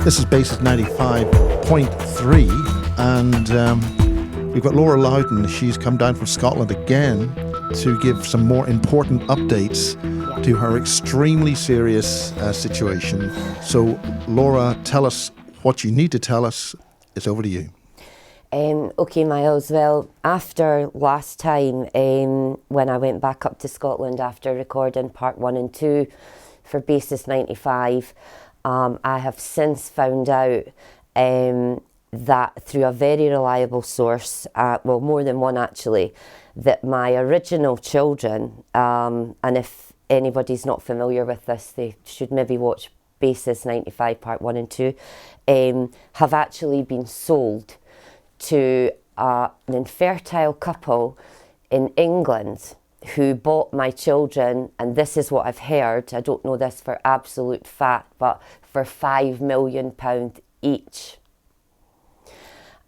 This is Basis 95.3, and we've got Laura Loudon. She's come down from Scotland again to give some more important updates to her extremely serious situation. So, Laura, tell us what you need to tell us. It's over to you. Okay, Miles. Well, after last time, when I went back up to Scotland after recording part 1 and 2 for Basis 95, I have since found out that through a very reliable source, well, more than one actually, that my original children, and if anybody's not familiar with this, they should maybe watch Basis 95 part 1 and 2, have actually been sold to an infertile couple in England who bought my children, and this is what I've heard, I don't know this for absolute fact, but for £5 million each.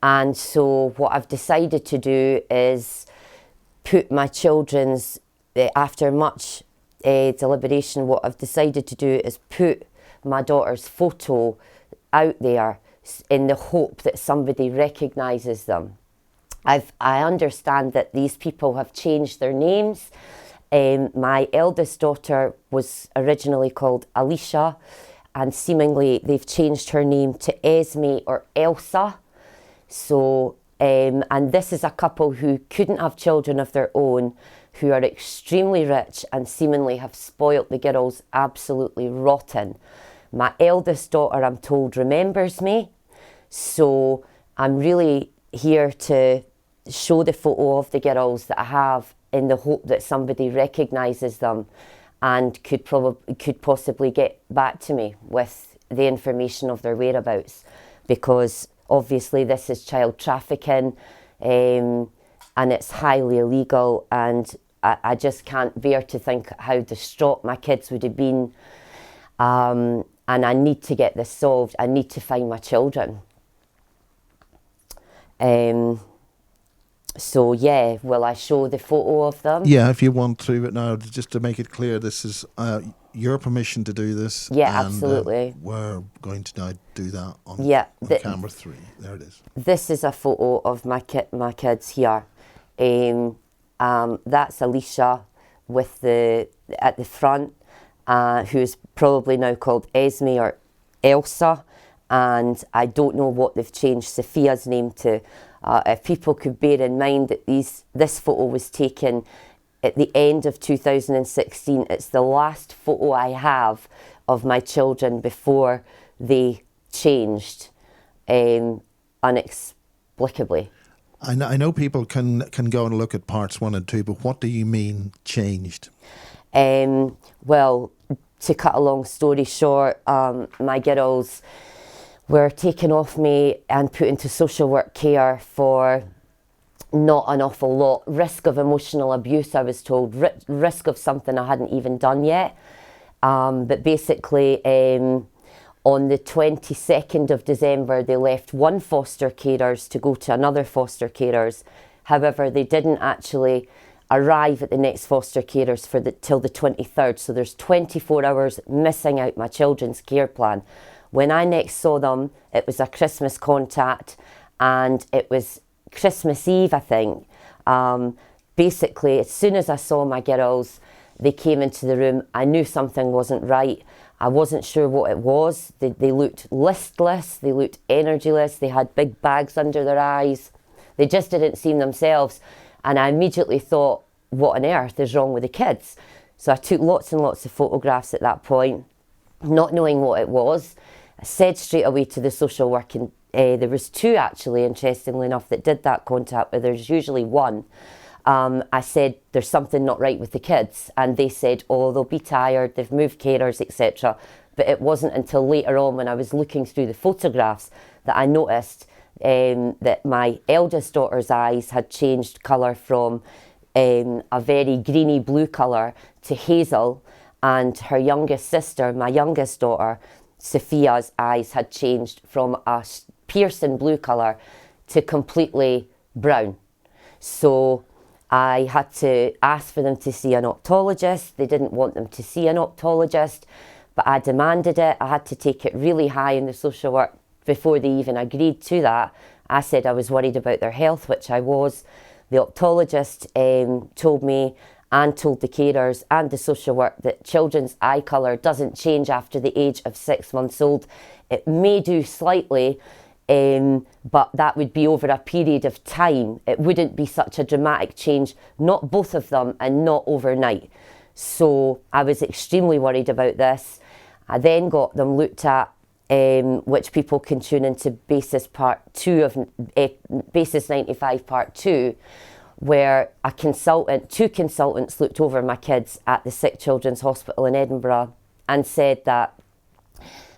And so what I've decided to do is put my children's, after much deliberation, what I've decided to do is put my daughter's photo out there in the hope that somebody recognises them. I understand that these people have changed their names. My eldest daughter was originally called Alicia, and seemingly they've changed her name to Esme or Elsa. So, and this is a couple who couldn't have children of their own, who are extremely rich and seemingly have spoilt the girls absolutely rotten. My eldest daughter, I'm told, remembers me. So I'm really here to show the photo of the girls that I have in the hope that somebody recognises them and could possibly get back to me with the information of their whereabouts, because obviously this is child trafficking, and it's highly illegal, and I just can't bear to think how distraught my kids would have been, and I need to get this solved. I need to find my children. So yeah, will I show the photo of them? Yeah, if you want to, but now just to make it clear, this is your permission to do this. Yeah, and, absolutely. We're going to now do that on camera 3. There it is. This is a photo of my kids here. That's Alicia with at the front, who's probably now called Esme or Elsa, and I don't know what they've changed Sophia's name to. If people could bear in mind that this photo was taken at the end of 2016, it's the last photo I have of my children before they changed inexplicably. I know people can go and look at parts 1 and 2, but what do you mean changed? Well, to cut a long story short, my girls were taken off me and put into social work care for not an awful lot. Risk of emotional abuse, I was told, risk of something I hadn't even done yet. But basically, on the 22nd of December, they left one foster carers to go to another foster carers. However, they didn't actually arrive at the next foster carers till the 23rd. So there's 24 hours missing out my children's care plan. When I next saw them, it was a Christmas contact, and it was Christmas Eve, I think. Basically, as soon as I saw my girls, they came into the room. I knew something wasn't right. I wasn't sure what it was. They looked listless, they looked energyless, they had big bags under their eyes. They just didn't seem themselves. And I immediately thought, what on earth is wrong with the kids? So I took lots and lots of photographs at that point, not knowing what it was. I said straight away to the social work, and there was 2 actually, interestingly enough, that did that contact, but there's usually 1. I said, there's something not right with the kids, and they said, oh, they'll be tired, they've moved carers, etc. But it wasn't until later on, when I was looking through the photographs, that I noticed that my eldest daughter's eyes had changed colour from a very greeny blue colour to hazel, and her youngest sister, my youngest daughter, Sophia's eyes had changed from a piercing blue colour to completely brown. So I had to ask for them to see an optometrist. They didn't want them to see an optometrist, but I demanded it. I had to take it really high in the social work before they even agreed to that. I said I was worried about their health, which I was. The optometrist told me and told the carers and the social work that children's eye colour doesn't change after the age of 6 months old. It may do slightly, but that would be over a period of time. It wouldn't be such a dramatic change, not both of them and not overnight. So I was extremely worried about this. I then got them looked at, which people can tune into Basis Part 2 of Basis 95 Part 2, where two consultants looked over my kids at the Sick Children's Hospital in Edinburgh and said that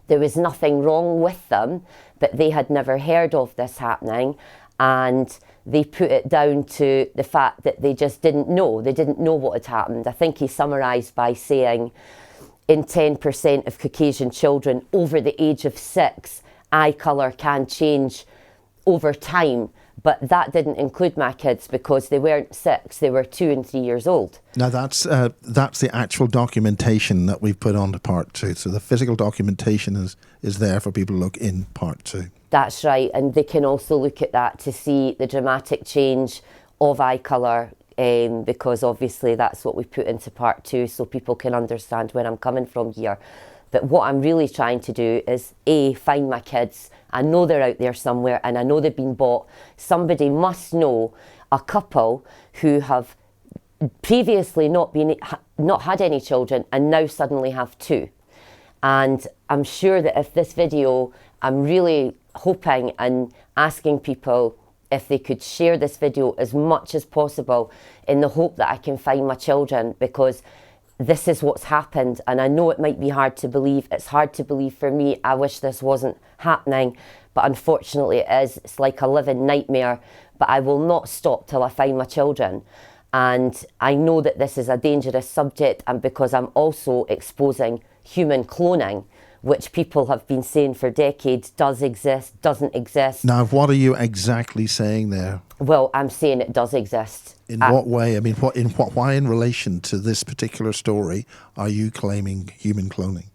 there was nothing wrong with them, but they had never heard of this happening, and they put it down to the fact that they just didn't know. They didn't know what had happened. I think he summarised by saying, in 10% of Caucasian children over the age of 6, eye colour can change over time. But that didn't include my kids because they weren't 6, they were 2 and 3 years old. Now that's the actual documentation that we've put on to Part 2. So the physical documentation is there for people to look in Part 2. That's right, and they can also look at that to see the dramatic change of eye colour, because obviously that's what we put into Part 2 so people can understand where I'm coming from here. But what I'm really trying to do is find my kids. I know they're out there somewhere and I know they've been bought. Somebody must know a couple who have previously not had any children and now suddenly have 2. And I'm sure that if this video, I'm really hoping and asking people if they could share this video as much as possible in the hope that I can find my children, because this is what's happened. And I know it might be hard to believe. It's hard to believe for me. I wish this wasn't happening, but unfortunately it is. It's like a living nightmare, but I will not stop till I find my children. And I know that this is a dangerous subject, and because I'm also exposing human cloning, which people have been saying for decades does exist, doesn't exist. Now, what are you exactly saying there? Well, I'm saying it does exist. In what way? I mean, why in relation to this particular story are you claiming human cloning?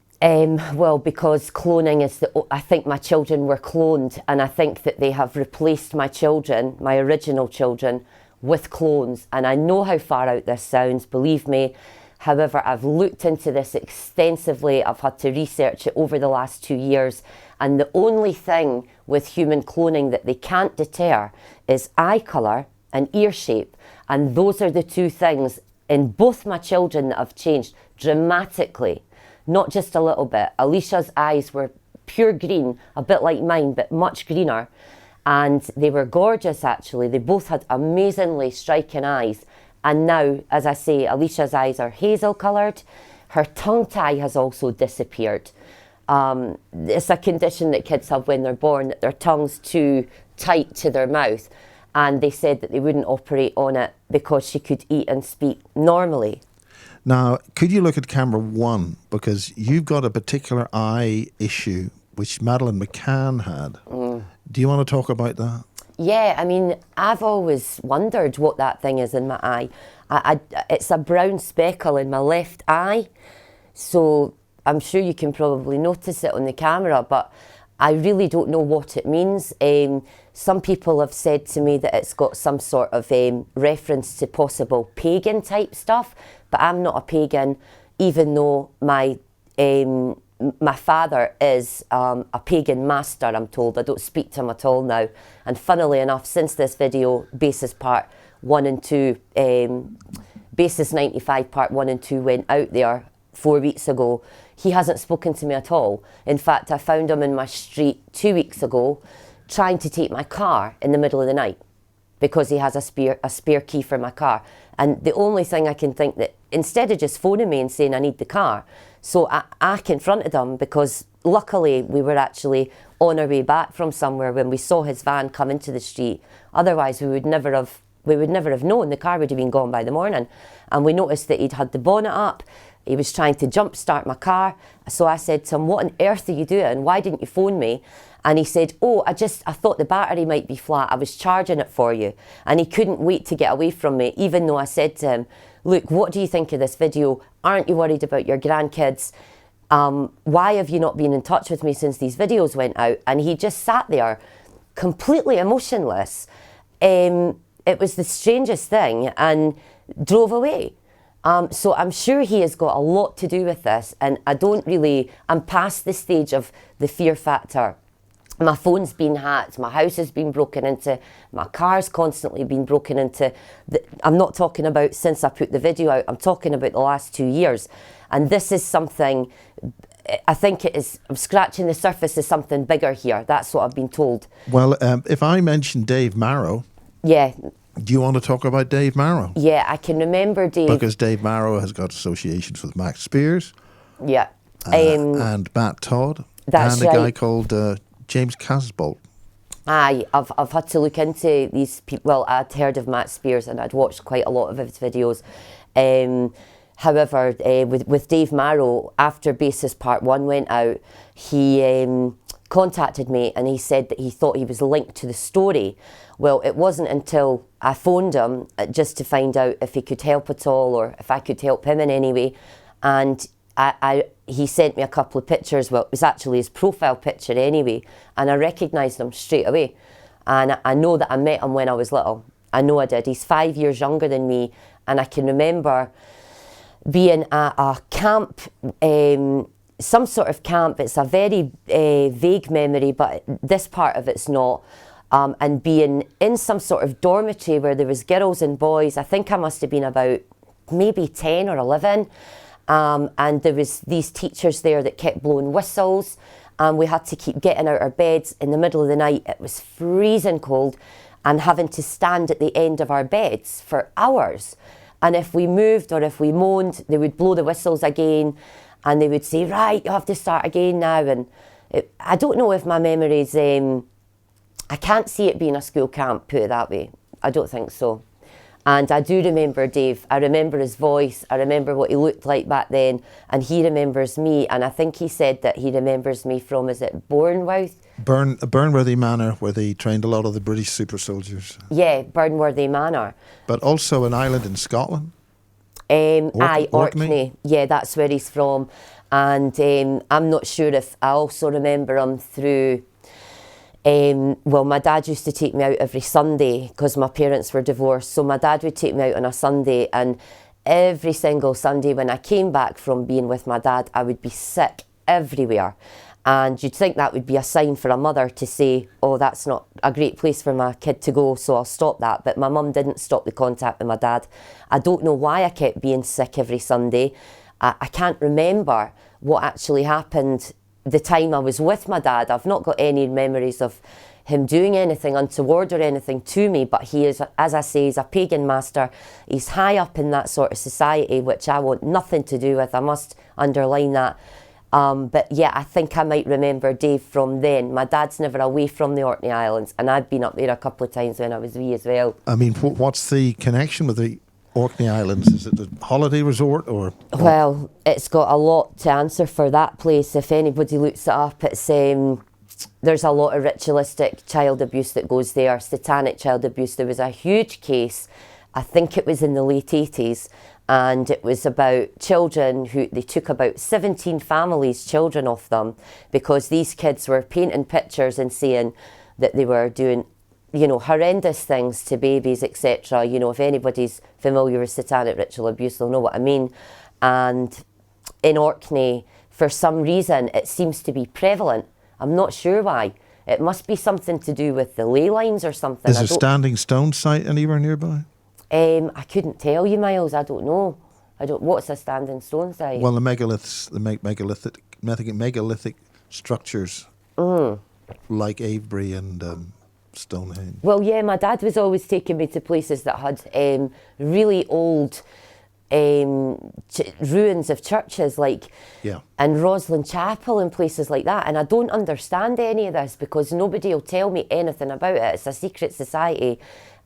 Well, because cloning is I think my children were cloned, and I think that they have replaced my children, my original children, with clones. And I know how far out this sounds, believe me. However, I've looked into this extensively. I've had to research it over the last 2 years. And the only thing with human cloning that they can't deter is eye colour and ear shape. And those are the 2 things in both my children that have changed dramatically, not just a little bit. Alicia's eyes were pure green, a bit like mine, but much greener. And they were gorgeous, actually. They both had amazingly striking eyes. And now, as I say, Alicia's eyes are hazel coloured. Her tongue tie has also disappeared. It's a condition that kids have when they're born, that their tongue's too tight to their mouth. And they said that they wouldn't operate on it because she could eat and speak normally. Now, could you look at camera 1? Because you've got a particular eye issue, which Madeleine McCann had. Do you want to talk about that? Yeah, I mean, I've always wondered what that thing is in my eye. It's a brown speckle in my left eye. So I'm sure you can probably notice it on the camera, but I really don't know what it means. Some people have said to me that it's got some sort of reference to possible pagan type stuff, but I'm not a pagan, even though my father is a pagan master, I'm told. I don't speak to him at all now. And funnily enough, since this video, Basis Part 1 and 2, Basis 95 Part 1 and 2 went out there 4 weeks ago, he hasn't spoken to me at all. In fact, I found him in my street 2 weeks ago trying to take my car in the middle of the night because he has a spare key for my car. And the only thing I can think that, instead of just phoning me and saying I need the car, so I confronted him, because luckily we were actually on our way back from somewhere when we saw his van come into the street. Otherwise we would never have known. The car would have been gone by the morning. And we noticed that he'd had the bonnet up. He was trying to jump start my car. So I said to him, what on earth are you doing? Why didn't you phone me? And he said, oh, I thought the battery might be flat. I was charging it for you. And he couldn't wait to get away from me, even though I said to him, look, what do you think of this video? Aren't you worried about your grandkids? Why have you not been in touch with me since these videos went out? And he just sat there completely emotionless. It was the strangest thing, and drove away. So I'm sure he has got a lot to do with this, and I'm past the stage of the fear factor. My phone's been hacked, my house has been broken into, my car's constantly been broken into. I'm not talking about since I put the video out, I'm talking about the last 2 years. And this is something, I think I'm scratching the surface of something bigger here. That's what I've been told. Well, if I mention Dave Marrow, yeah. Do you want to talk about Dave Marrow? Yeah, I can remember Dave. Because Dave Marrow has got associations with Max Spears. Yeah. And Matt Todd. That's and a right. guy called James Casbolt. Aye, I've had to look into these people. Well, I'd heard of Matt Spears and I'd watched quite a lot of his videos. However, with Dave Marrow, after Basis Part 1 went out, he contacted me and he said that he thought he was linked to the story. Well, it wasn't until I phoned him just to find out if he could help at all or if I could help him in any way. And he sent me a couple of pictures. Well, it was actually his profile picture anyway. And I recognised him straight away. And I know that I met him when I was little. I know I did. He's 5 years younger than me. And I can remember being at a camp, some sort of camp. It's a very vague memory, but this part of it's not. And being in some sort of dormitory where there was girls and boys. I think I must have been about maybe 10 or 11. And there was these teachers there that kept blowing whistles. And we had to keep getting out our beds in the middle of the night. It was freezing cold and having to stand at the end of our beds for hours. And if we moved or if we moaned, they would blow the whistles again and they would say, right, you have to start again now. And I don't know if my memories, I can't see it being a school camp, put it that way. I don't think so. And I do remember Dave. I remember his voice. I remember what he looked like back then. And he remembers me. And I think he said that he remembers me from, is it Bournemouth? Burnworthy Manor, where they trained a lot of the British super soldiers. Yeah, Burnworthy Manor. But also an island in Scotland. Aye, Orkney. Yeah, that's where he's from. And I'm not sure if I also remember him through... well, my dad used to take me out every Sunday because my parents were divorced. So my dad would take me out on a Sunday, and every single Sunday when I came back from being with my dad, I would be sick everywhere. And you'd think that would be a sign for a mother to say, oh, that's not a great place for my kid to go, so I'll stop that. But my mum didn't stop the contact with my dad. I don't know why I kept being sick every Sunday. I can't remember what actually happened the time I was with my dad. I've not got any memories of him doing anything untoward or anything to me, but he is, as I say, he's a pagan master. He's high up in that sort of society, which I want nothing to do with. I must underline that. But yeah, I think I might remember Dave from then. My dad's never away from the Orkney Islands, and I'd been up there a couple of times when I was wee as well. I mean, what's the connection with the Orkney Islands? Is it a holiday resort or? Well, it's got a lot to answer for that place. If anybody looks it up, it's there's a lot of ritualistic child abuse that goes there, satanic child abuse. There was a huge case, I think it was in the late 80s, and it was about children who they took about 17 families, children off them, because these kids were painting pictures and saying that they were doing, you know, horrendous things to babies, etc. You know, if anybody's familiar with satanic ritual abuse, they'll know what I mean. And in Orkney, for some reason, it seems to be prevalent. I'm not sure why. It must be something to do with the ley lines or something. Is a standing stone site anywhere nearby? I couldn't tell you, Miles. I don't know. What's a standing stone site? Well, the megaliths, the megalithic structures like Avebury and Stonehenge. Well, yeah, my dad was always taking me to places that had really old ruins of churches, like and Roslin Chapel and places like that. And I don't understand any of this because nobody will tell me anything about it. It's a secret society.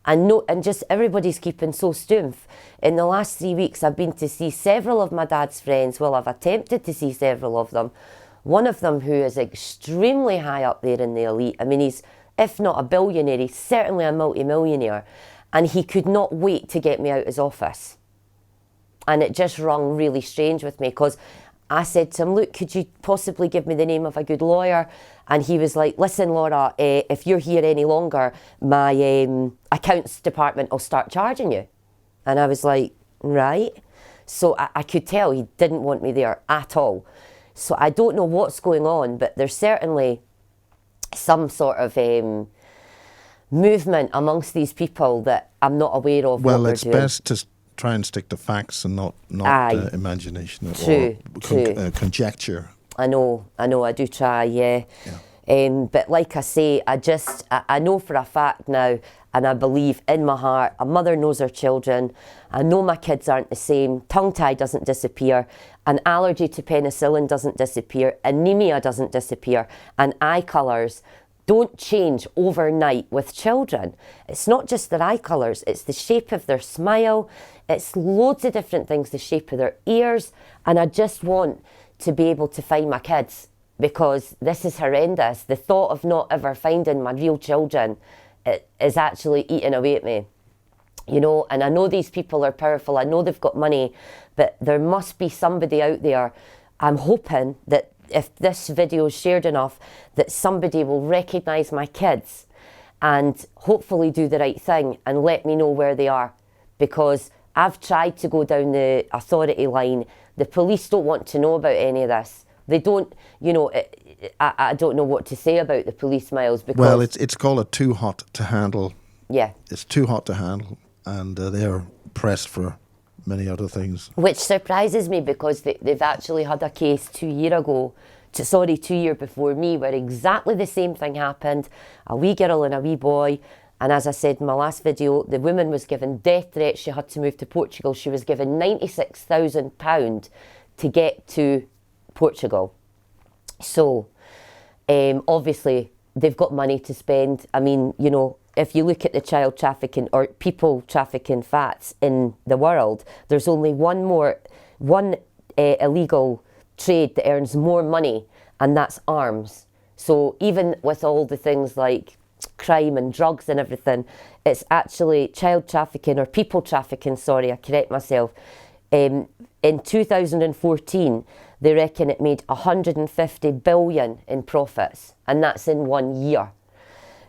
And just everybody's keeping so stumph. In the last 3 weeks, I've been to see several of my dad's friends. Well, I've attempted to see several of them. One of them who is extremely high up there in the elite. I mean, he's, if not a billionaire, he's certainly a multi-millionaire. And he could not wait to get me out his office. And it just rung really strange with me because I said to him, look, could you possibly give me the name of a good lawyer? And he was like, listen, Laura, if you're here any longer, my accounts department will start charging you. And I was like, right. So I could tell he didn't want me there at all. So I don't know what's going on, but there's certainly some sort of movement amongst these people that I'm not aware of. Well, what it's they're doing. best to try and stick to facts and not imagination True. Conjecture. I know, I do try, yeah. But like I say, I know for a fact now, and I believe in my heart, a mother knows her children. I know my kids aren't the same. Tongue tie doesn't disappear. An allergy to penicillin doesn't disappear. Anemia doesn't disappear. And eye colours don't change overnight with children. It's not just their eye colours, it's the shape of their smile. It's loads of different things, the shape of their ears. And I just want to be able to find my kids, because this is horrendous. The thought of not ever finding my real children is actually eating away at me. You know, and I know these people are powerful. I know they've got money, but there must be somebody out there. I'm hoping that if this video is shared enough, that somebody will recognise my kids and hopefully do the right thing and let me know where they are. Because I've tried to go down the authority line. The police don't want to know about any of this. They don't, you know, I don't know what to say about the police, Miles, because... Well, it's called a too hot to handle. Yeah. It's too hot to handle, and they're pressed for many other things. Which surprises me, because they've actually had a case 2 years before me, where exactly the same thing happened. A wee girl and a wee boy. And as I said in my last video, the woman was given death threats. She had to move to Portugal. She was given £96,000 to get to Portugal. So, obviously, they've got money to spend. I mean, you know, if you look at the child trafficking or people trafficking facts in the world, there's only one illegal trade that earns more money, and that's arms. So even with all the things like crime and drugs and everything, it's actually child trafficking or people trafficking, sorry, I correct myself. In 2014, they reckon it made 150 billion in profits, and that's in 1 year.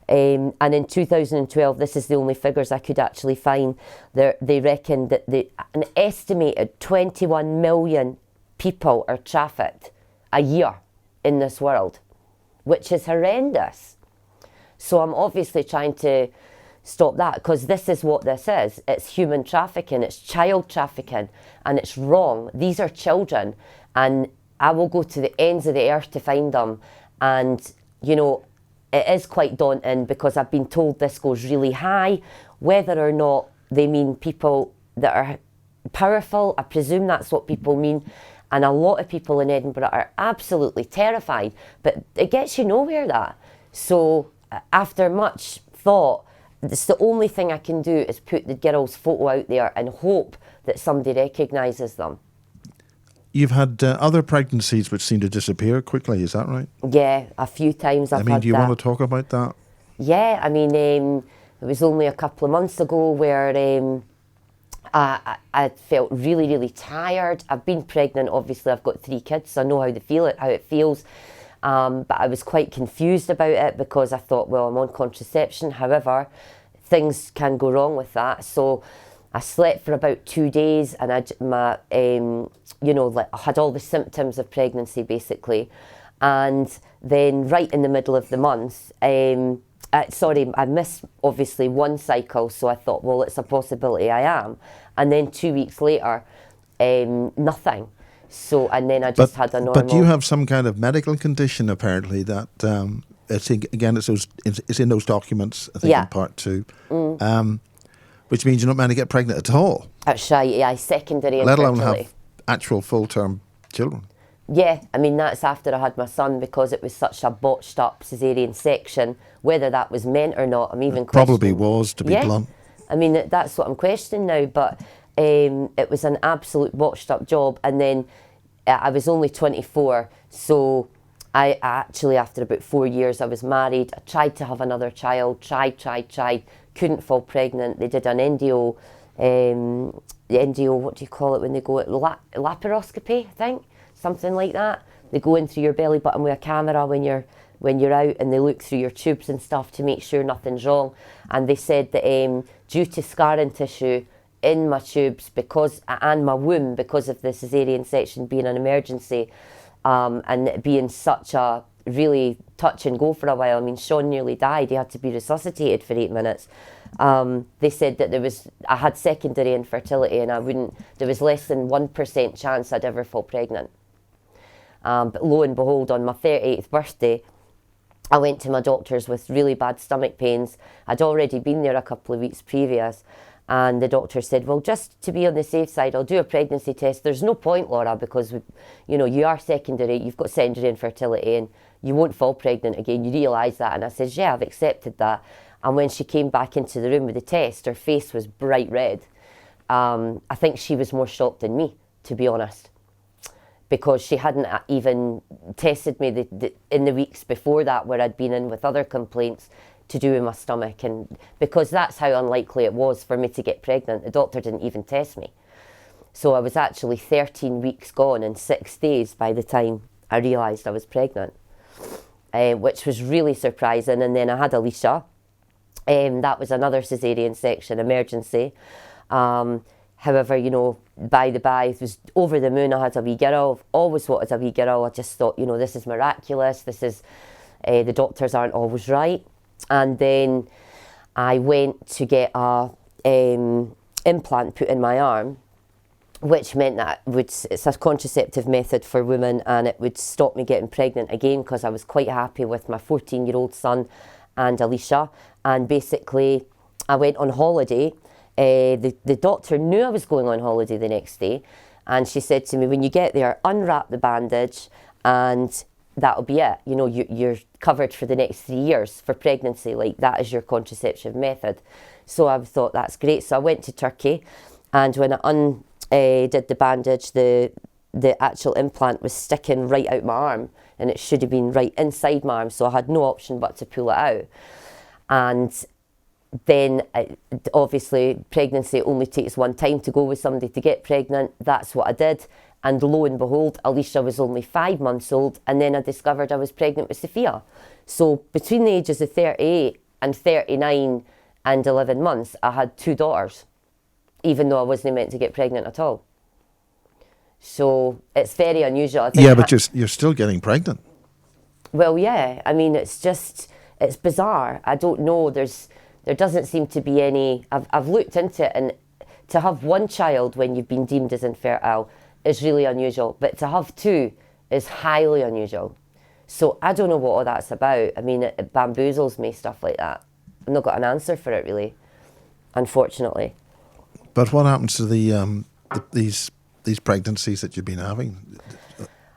And in 2012, this is the only figures I could actually find, they reckon that an estimated 21 million people are trafficked a year in this world, which is horrendous. So I'm obviously trying to stop that, because this is what this is. It's human trafficking, it's child trafficking, and it's wrong. These are children, and I will go to the ends of the earth to find them. And, you know, it is quite daunting, because I've been told this goes really high. Whether or not they mean people that are powerful, I presume that's what people mean. And a lot of people in Edinburgh are absolutely terrified, but it gets you nowhere, that. So after much thought, it's the only thing I can do is put the girl's photo out there and hope that somebody recognises them. You've had other pregnancies which seem to disappear quickly, is that right? Yeah, a few times I've had that. Do you want to talk about that? Yeah, I mean, it was only a couple of months ago where I felt really, really tired. I've been pregnant, obviously. I've got 3 kids, so I know how it feels. But I was quite confused about it, because I thought, well, I'm on contraception. However, things can go wrong with that. So I slept for about 2 days, and I had all the symptoms of pregnancy, basically. And then right in the middle of the month, I missed obviously one cycle, so I thought, well, it's a possibility I am. And then 2 weeks later, nothing. So, and then I just had a normal... But you have some kind of medical condition, apparently, that, it's in those documents, I think, in part 2, which means you're not meant to get pregnant at all. That's right, yeah, secondary let infertility. alone have actual full-term children. Yeah, I mean, that's after I had my son, because it was such a botched up caesarean section. Whether that was meant or not, I'm even questioning. Probably was, to be blunt. I mean, that's what I'm questioning now, but it was an absolute botched up job. And then I was only 24, so I actually, after about 4 years, I was married. I tried to have another child, tried, couldn't fall pregnant. They did an endo, what do you call it when they go at laparoscopy, I think? something like that. They go in through your belly button with a camera when you're out, and they look through your tubes and stuff to make sure nothing's wrong. And they said that due to scarring tissue in my tubes and my womb, because of the caesarean section being an emergency, and it being such a really touch and go for a while. I mean, Sean nearly died. He had to be resuscitated for 8 minutes. They said that I had secondary infertility, and there was less than 1% chance I'd ever fall pregnant. But lo and behold, on my 38th birthday, I went to my doctor's with really bad stomach pains. I'd already been there a couple of weeks previous, and the doctor said, well, just to be on the safe side, I'll do a pregnancy test. There's no point, Laura, because you are secondary, you've got secondary infertility, and you won't fall pregnant again. You realise that? And I said, yeah, I've accepted that. And when she came back into the room with the test, her face was bright red. I think she was more shocked than me, to be honest, because she hadn't even tested me in the weeks before that, where I'd been in with other complaints to do with my stomach. And because that's how unlikely it was for me to get pregnant, the doctor didn't even test me. So I was actually 13 weeks gone and 6 days by the time I realised I was pregnant, which was really surprising. And then I had Alicia. That was another caesarean section emergency. However, by the by, it was over the moon. I had a wee girl. I've always wanted a wee girl. I just thought, this is miraculous. This is, the doctors aren't always right. And then I went to get a implant put in my arm, which meant that it's a contraceptive method for women, and it would stop me getting pregnant again, because I was quite happy with my 14-year-old son and Alicia. And basically, I went on holiday. The doctor knew I was going on holiday the next day, and she said to me, when you get there, unwrap the bandage, and that'll be it. You're covered for the next 3 years for pregnancy. Like, that is your contraception method. So I thought, that's great. So I went to Turkey, and when I did the bandage, the actual implant was sticking right out my arm, and it should have been right inside my arm. So I had no option but to pull it out. And then obviously pregnancy only takes one time to go with somebody to get pregnant. That's what I did. And lo and behold, Alicia was only 5 months old, and then I discovered I was pregnant with Sophia. So between the ages of 38 and 39 and 11 months, I had 2 daughters, even though I wasn't meant to get pregnant at all. So it's very unusual. I think but you're still getting pregnant. Well, yeah. I mean, it's bizarre. I don't know. There doesn't seem to be any. I've looked into it, and to have one child when you've been deemed as infertile is really unusual, but to have 2 is highly unusual. So I don't know what all that's about. I mean, it bamboozles me, stuff like that. I've not got an answer for it, really, unfortunately. But what happens to these pregnancies that you've been having?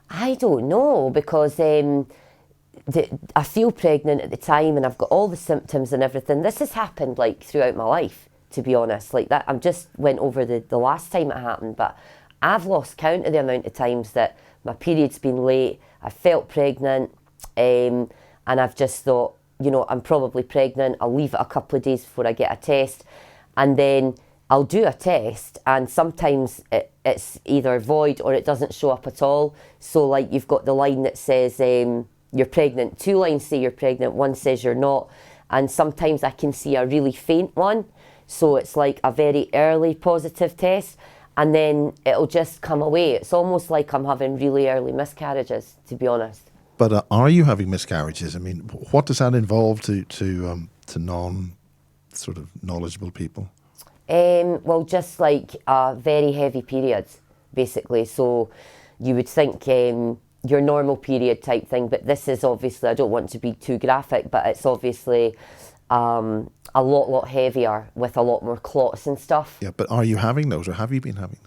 I don't know, because I feel pregnant at the time, and I've got all the symptoms and everything. This has happened like throughout my life, to be honest. Like that, I just went over the last time it happened, but I've lost count of the amount of times that my period's been late, I felt pregnant, and I've just thought, I'm probably pregnant. I'll leave it a couple of days before I get a test, and then I'll do a test, and sometimes it's either void or it doesn't show up at all. So like, you've got the line that says you're pregnant. 2 lines say you're pregnant, 1 says you're not. And sometimes I can see a really faint one. So it's like a very early positive test, and then it'll just come away. It's almost like I'm having really early miscarriages, to be honest. But are you having miscarriages? I mean, what does that involve to non sort of knowledgeable people? Well, just like very heavy periods, basically. So you would think your normal period type thing, but this is obviously, I don't want to be too graphic, but it's obviously a lot heavier with a lot more clots and stuff. Yeah, but are you having those, or have you been having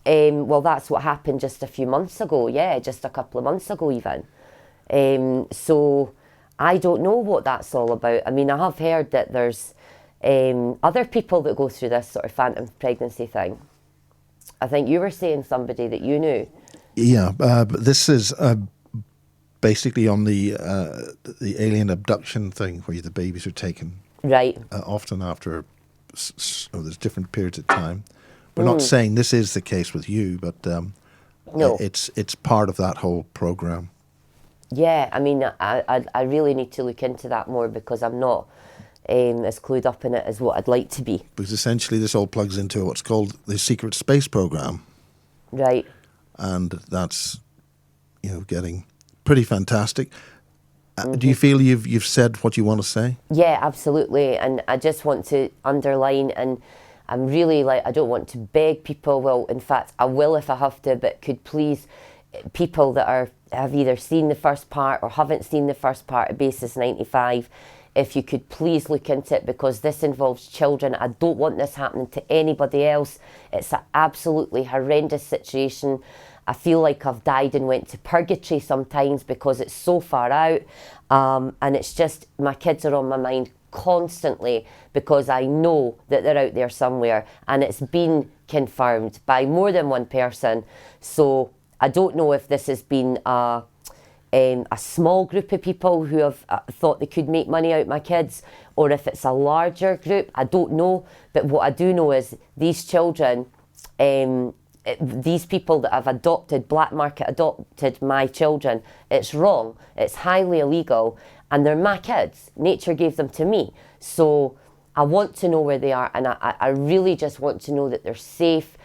those? Well, that's what happened just a few months ago, just a couple of months ago even. So I don't know what that's all about. I mean, I have heard that there's other people that go through this sort of phantom pregnancy thing. I think you were saying somebody that you knew. Yeah, but this is basically on the alien abduction thing, where the babies are taken. Right. Often after, there's different periods of time. We're not saying this is the case with you, but No. It's part of that whole program. Yeah, I mean, I really need to look into that more because I'm not as clued up in it as what I'd like to be. Because essentially this all plugs into what's called the secret space program. Right. And that's, getting pretty fantastic. Do you feel you've said what you want to say? Yeah, absolutely. And I just want to underline, and I'm really I don't want to beg people. Well, in fact, I will if I have to, but could please people that have either seen the first part or haven't seen the first part of Basis 95, if you could please look into it, because this involves children. I don't want this happening to anybody else. It's an absolutely horrendous situation. I feel like I've died and went to purgatory sometimes because it's so far out. And it's just, my kids are on my mind constantly because I know that they're out there somewhere, and it's been confirmed by more than one person. So I don't know if this has been a small group of people who have thought they could make money out my kids, or if it's a larger group. I don't know. But what I do know is these children, these people that have black market adopted my children, it's wrong, it's highly illegal, and they're my kids. Nature gave them to me. So I want to know where they are, and I really just want to know that they're safe.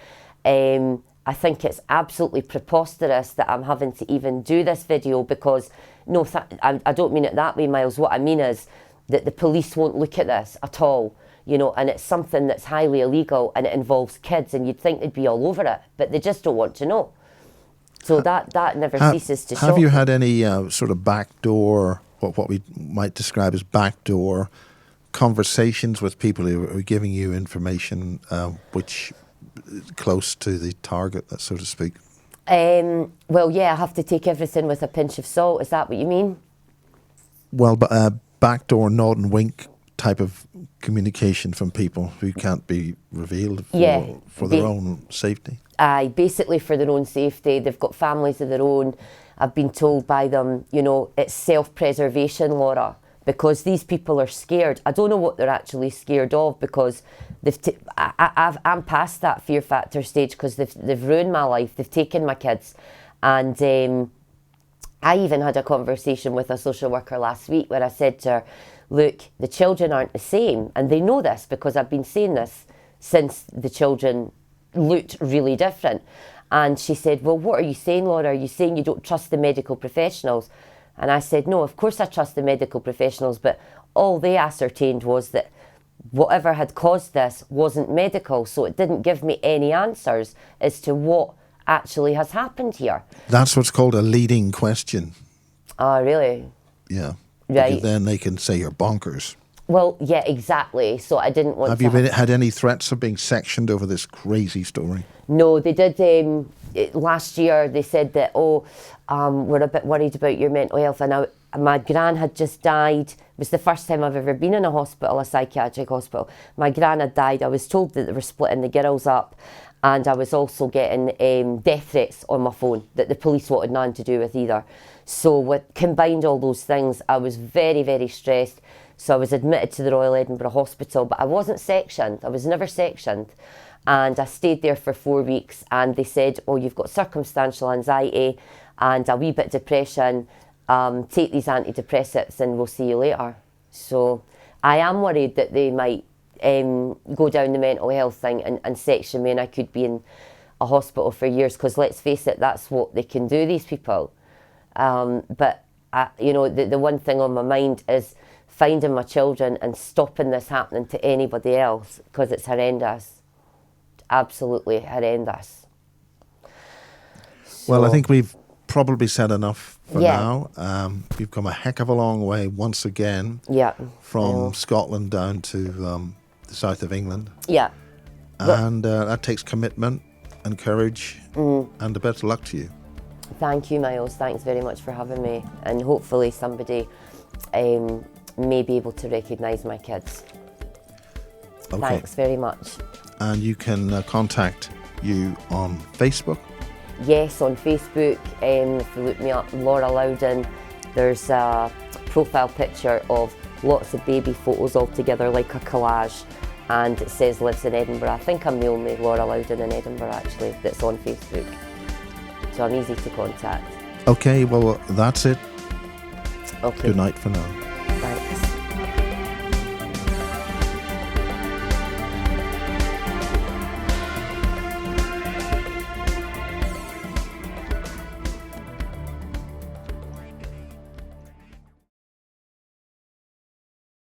I think it's absolutely preposterous that I'm having to even do this video because, no, I don't mean it that way, Miles. What I mean is that the police won't look at this at all. And it's something that's highly illegal, and it involves kids, and you'd think they'd be all over it, but they just don't want to know. So that never ceases to shock. Have you had any sort of backdoor, what we might describe as backdoor conversations with people who are giving you information which is close to the target, so to speak? Well, yeah, I have to take everything with a pinch of salt. Is that what you mean? Well, backdoor nod and wink type of communication from people who can't be revealed for their own safety? Basically for their own safety. They've got families of their own. I've been told by them, it's self-preservation, Laura, because these people are scared. I don't know what they're actually scared of, because I'm past that fear factor stage, because they've ruined my life. They've taken my kids. And I even had a conversation with a social worker last week where I said to her, look, the children aren't the same, and they know this because I've been saying this since the children looked really different. And she said, well, what are you saying, Laura? Are you saying you don't trust the medical professionals? And I said, no, of course I trust the medical professionals, but all they ascertained was that whatever had caused this wasn't medical, so it didn't give me any answers as to what actually has happened here. That's what's called a leading question. Oh, really? Yeah. Right. Because then they can say you're bonkers. Well, yeah, exactly. So I didn't want Have to... you had any threats of being sectioned over this crazy story? No, they did. Last year, they said that, we're a bit worried about your mental health. And my gran had just died. It was the first time I've ever been in a hospital, a psychiatric hospital. My gran had died. I was told that they were splitting the girls up. And I was also getting death threats on my phone that the police wanted nothing to do with either. So what combined all those things, I was very, very stressed. So I was admitted to the Royal Edinburgh Hospital, but I wasn't sectioned. I was never sectioned. And I stayed there for 4 weeks, and they said, oh, you've got circumstantial anxiety and a wee bit of depression. Take these antidepressants and we'll see you later. So I am worried that they might go down the mental health thing and section me, and I could be in a hospital for years, because let's face it, that's what they can do, these people. But the one thing on my mind is finding my children and stopping this happening to anybody else, because it's horrendous. Absolutely horrendous. Well, I think we've probably said enough for now. We've come a heck of a long way once again from Scotland down to the south of England. Yeah. And that takes commitment and courage and a bit of luck to you. Thank you, Miles. Thanks very much for having me. And hopefully somebody may be able to recognise my kids. Okay. Thanks very much. And you can contact you on Facebook? Yes, on Facebook. If you look me up, Laura Loudon, there's a profile picture of lots of baby photos all together like a collage, and it says lives in Edinburgh. I think I'm the only Laura Loudon in Edinburgh actually that's on Facebook. so I'm easy to contact. Okay, well, that's it. Okay. Good night for now.